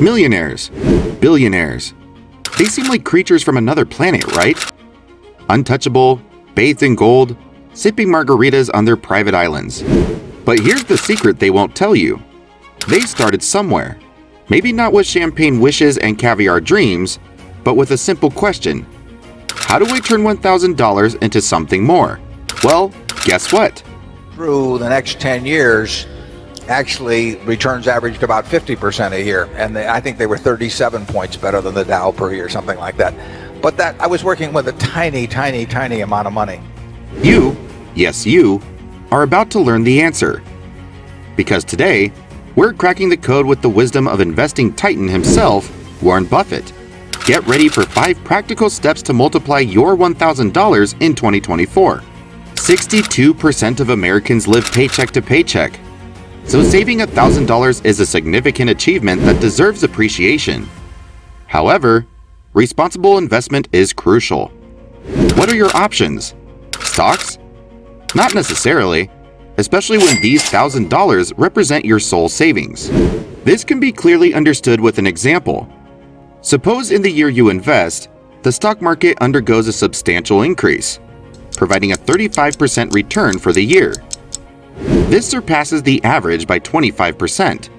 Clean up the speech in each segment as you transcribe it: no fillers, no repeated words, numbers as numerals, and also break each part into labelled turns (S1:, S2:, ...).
S1: Millionaires, billionaires. They seem like creatures from another planet, right? Untouchable, bathed in gold, sipping margaritas on their private islands. But here's the secret they won't tell you. They started somewhere. Maybe not with champagne wishes and caviar dreams, but with a simple question. How do I turn $1,000 into something more? Well, guess what?
S2: Through the next 10 years, actually returns averaged about 50% a year, and I think they were 37 points better than the Dow per year, something like that. But that I was working with a tiny amount of money.
S1: You, yes you, are about to learn the answer. Because today, we're cracking the code with the wisdom of investing titan himself, Warren Buffett. Get ready for 5 practical steps to multiply your $1,000 in 2024. 62% of Americans live paycheck to paycheck. So saving $1,000 is a significant achievement that deserves appreciation. However, responsible investment is crucial. What are your options? Stocks? Not necessarily, especially when these $1,000 represent your sole savings. This can be clearly understood with an example. Suppose in the year you invest, the stock market undergoes a substantial increase, providing a 35% return for the year. This surpasses the average by 25%,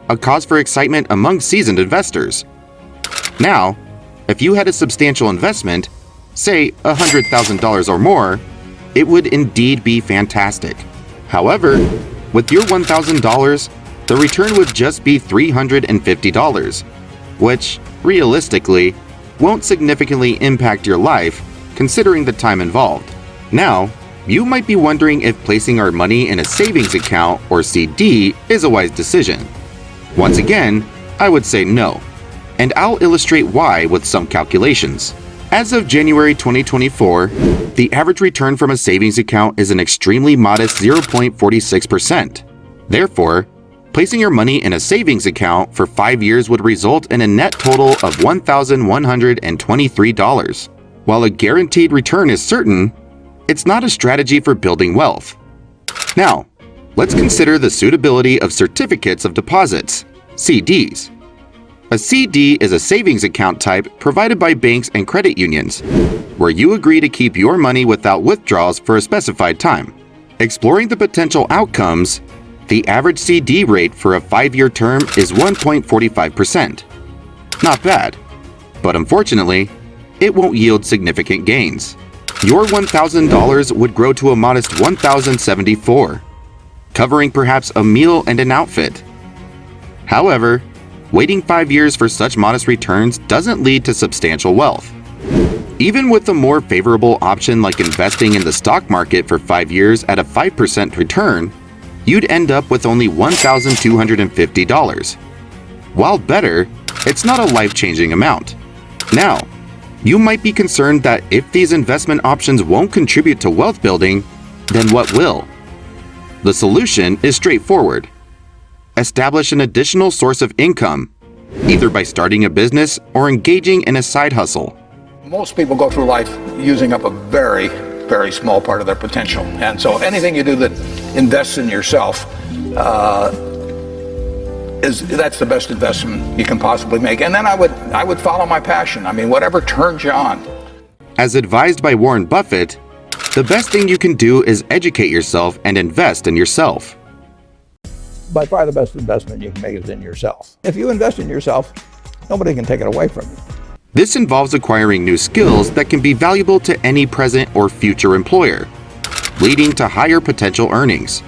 S1: a cause for excitement among seasoned investors. Now, if you had a substantial investment, say $100,000 or more, it would indeed be fantastic. However, with your $1,000, the return would just be $350, which, realistically, won't significantly impact your life considering the time involved. Now, you might be wondering if placing our money in a savings account or CD is a wise decision. Once again, I would say no, and I'll illustrate why with some calculations. As of January 2024, the average return from a savings account is an extremely modest 0.46%. Therefore, placing your money in a savings account for 5 years would result in a net total of $1,123. While a guaranteed return is certain, it's not a strategy for building wealth. Now, let's consider the suitability of certificates of deposits, CDs. A CD is a savings account type provided by banks and credit unions, where you agree to keep your money without withdrawals for a specified time. Exploring the potential outcomes, the average CD rate for a 5-year term is 1.45%. Not bad, but unfortunately, it won't yield significant gains. Your $1,000 would grow to a modest $1,074, covering perhaps a meal and an outfit. However, waiting 5 years for such modest returns doesn't lead to substantial wealth. Even with a more favorable option like investing in the stock market for 5 years at a 5% return, you'd end up with only $1,250. While better, it's not a life-changing amount. Now, you might be concerned that if these investment options won't contribute to wealth building, then what will? The solution is straightforward. Establish an additional source of income, either by starting a business or engaging in a side hustle.
S3: Most people go through life using up a very small part of their potential. And so anything you do that invests in yourself, that's the best investment you can possibly make. And then I would follow my passion. I mean, whatever turns you on.
S1: As advised by Warren Buffett, the best thing you can do is educate yourself and invest in yourself.
S4: By far the best investment you can make is in yourself. If you invest in yourself, nobody can take it away from you.
S1: This involves acquiring new skills that can be valuable to any present or future employer, leading to higher potential earnings.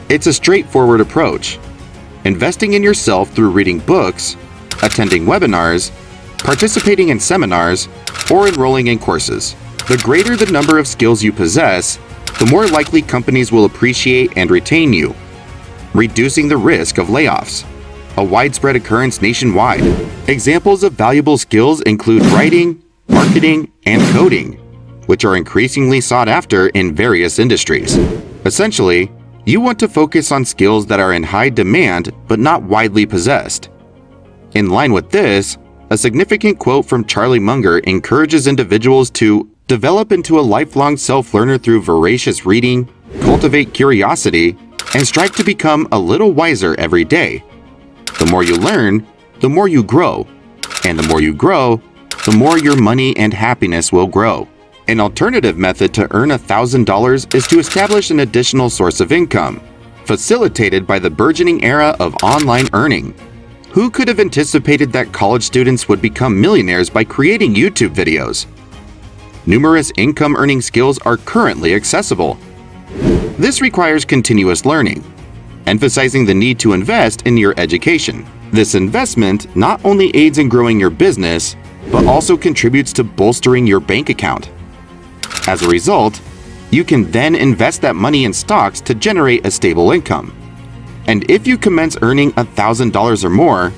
S1: It's a straightforward approach. Investing in yourself through reading books, attending webinars, participating in seminars, or enrolling in courses. The greater the number of skills you possess, the more likely companies will appreciate and retain you, reducing the risk of layoffs, a widespread occurrence nationwide. Examples of valuable skills include writing, marketing, and coding, which are increasingly sought after in various industries. Essentially, you want to focus on skills that are in high demand but not widely possessed. In line with this, a significant quote from Charlie Munger encourages individuals to develop into a lifelong self-learner through voracious reading, cultivate curiosity, and strive to become a little wiser every day. The more you learn, the more you grow. And the more you grow, the more your money and happiness will grow. An alternative method to earn $1,000 is to establish an additional source of income, facilitated by the burgeoning era of online earning. Who could have anticipated that college students would become millionaires by creating YouTube videos? Numerous income-earning skills are currently accessible. This requires continuous learning, emphasizing the need to invest in your education. This investment not only aids in growing your business, but also contributes to bolstering your bank account. As a result, you can then invest that money in stocks to generate a stable income. And if you commence earning $1,000 or more,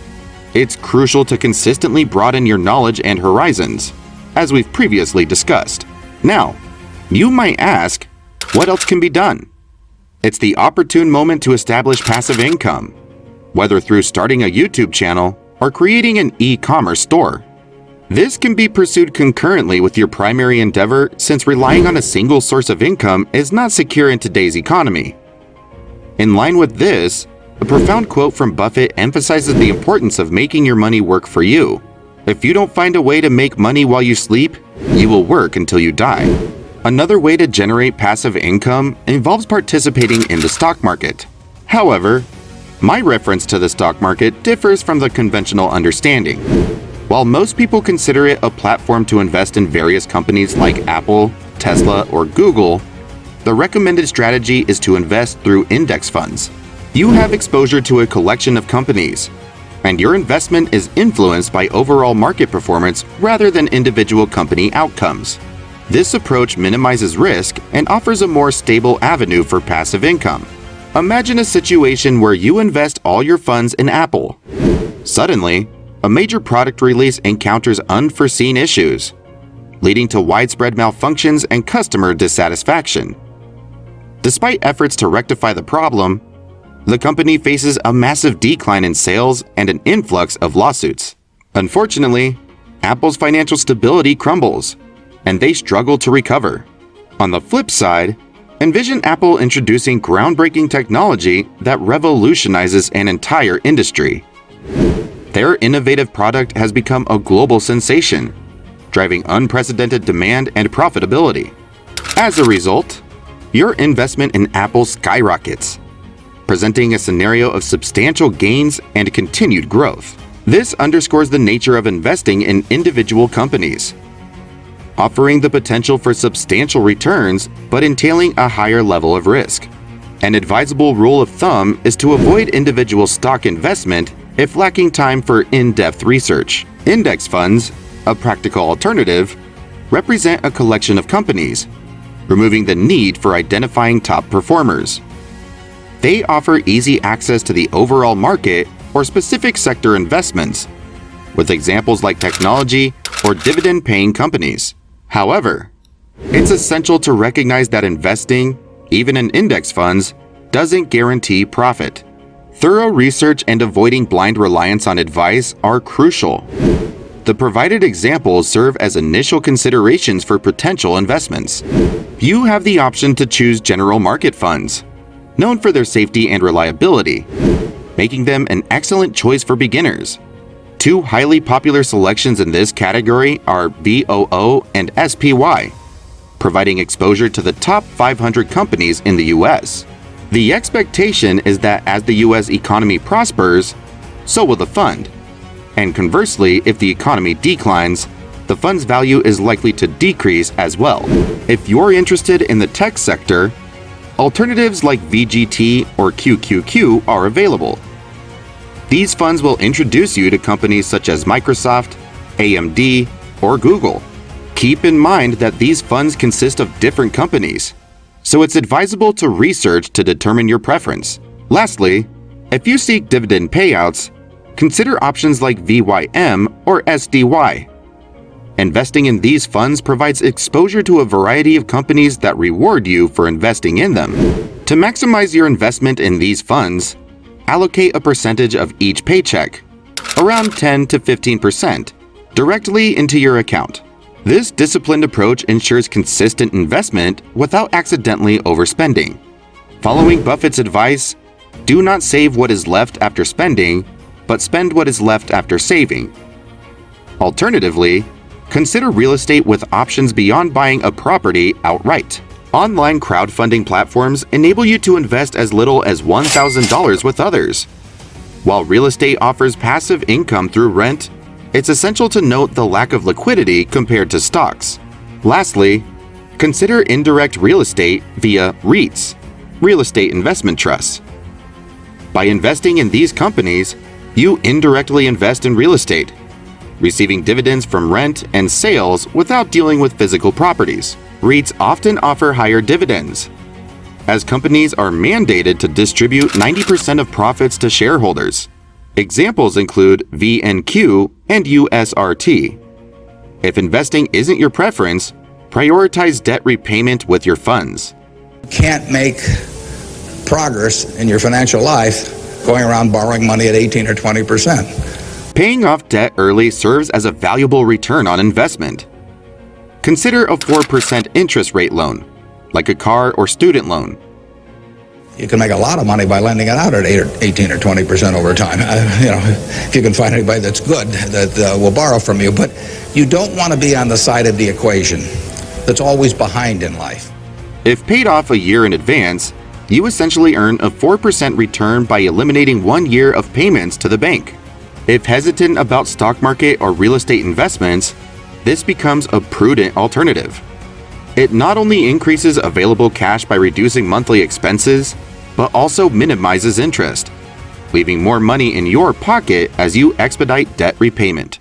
S1: it's crucial to consistently broaden your knowledge and horizons, as we've previously discussed. Now, you might ask, what else can be done? It's the opportune moment to establish passive income, whether through starting a YouTube channel or creating an e-commerce store. This can be pursued concurrently with your primary endeavor, since relying on a single source of income is not secure in today's economy. In line with this, a profound quote from Buffett emphasizes the importance of making your money work for you. If you don't find a way to make money while you sleep, you will work until you die. Another way to generate passive income involves participating in the stock market. However, my reference to the stock market differs from the conventional understanding. While most people consider it a platform to invest in various companies like Apple, Tesla, or Google, the recommended strategy is to invest through index funds. You have exposure to a collection of companies, and your investment is influenced by overall market performance rather than individual company outcomes. This approach minimizes risk and offers a more stable avenue for passive income. Imagine a situation where you invest all your funds in Apple. Suddenly, a major product release encounters unforeseen issues, leading to widespread malfunctions and customer dissatisfaction. Despite efforts to rectify the problem, the company faces a massive decline in sales and an influx of lawsuits. Unfortunately, Apple's financial stability crumbles, and they struggle to recover. On the flip side, envision Apple introducing groundbreaking technology that revolutionizes an entire industry. Their innovative product has become a global sensation, driving unprecedented demand and profitability. As a result, your investment in Apple skyrockets, presenting a scenario of substantial gains and continued growth. This underscores the nature of investing in individual companies, offering the potential for substantial returns but entailing a higher level of risk. An advisable rule of thumb is to avoid individual stock investment if lacking time for in-depth research. Index funds, a practical alternative, represent a collection of companies, removing the need for identifying top performers. They offer easy access to the overall market or specific sector investments, with examples like technology or dividend-paying companies. However, it's essential to recognize that investing, even in index funds, doesn't guarantee profit. Thorough research and avoiding blind reliance on advice are crucial. The provided examples serve as initial considerations for potential investments. You have the option to choose general market funds, known for their safety and reliability, making them an excellent choice for beginners. Two highly popular selections in this category are VOO and SPY, providing exposure to the top 500 companies in the US. The expectation is that as the US economy prospers, so will the fund. And conversely, if the economy declines, the fund's value is likely to decrease as well. If you're interested in the tech sector, alternatives like VGT or QQQ are available. These funds will introduce you to companies such as Microsoft, AMD, or Google. Keep in mind that these funds consist of different companies, so it's advisable to research to determine your preference. Lastly, if you seek dividend payouts, consider options like VYM or SDY. Investing in these funds provides exposure to a variety of companies that reward you for investing in them. To maximize your investment in these funds, allocate a percentage of each paycheck, around 10 to 15%, directly into your account. This disciplined approach ensures consistent investment without accidentally overspending. Following Buffett's advice, do not save what is left after spending, but spend what is left after saving. Alternatively, consider real estate with options beyond buying a property outright. Online crowdfunding platforms enable you to invest as little as $1,000 with others. While real estate offers passive income through rent, it's essential to note the lack of liquidity compared to stocks. Lastly, consider indirect real estate via REITs, real estate investment trusts. By investing in these companies, you indirectly invest in real estate, receiving dividends from rent and sales without dealing with physical properties. REITs often offer higher dividends, as companies are mandated to distribute 90% of profits to shareholders. Examples include VNQ and USRT. If investing isn't your preference, prioritize debt repayment with your funds.
S5: You can't make progress in your financial life going around borrowing money at 18 or 20%.
S1: Paying off debt early serves as a valuable return on investment. Consider a 4% interest rate loan, like a car or student loan.
S5: You can make a lot of money by lending it out at 18 or 20% over time. If you can find anybody that's good that will borrow from you. But you don't want to be on the side of the equation that's always behind in life.
S1: If paid off a year in advance, you essentially earn a 4% return by eliminating 1 year of payments to the bank. If hesitant about stock market or real estate investments, this becomes a prudent alternative. It not only increases available cash by reducing monthly expenses, but also minimizes interest, leaving more money in your pocket as you expedite debt repayment.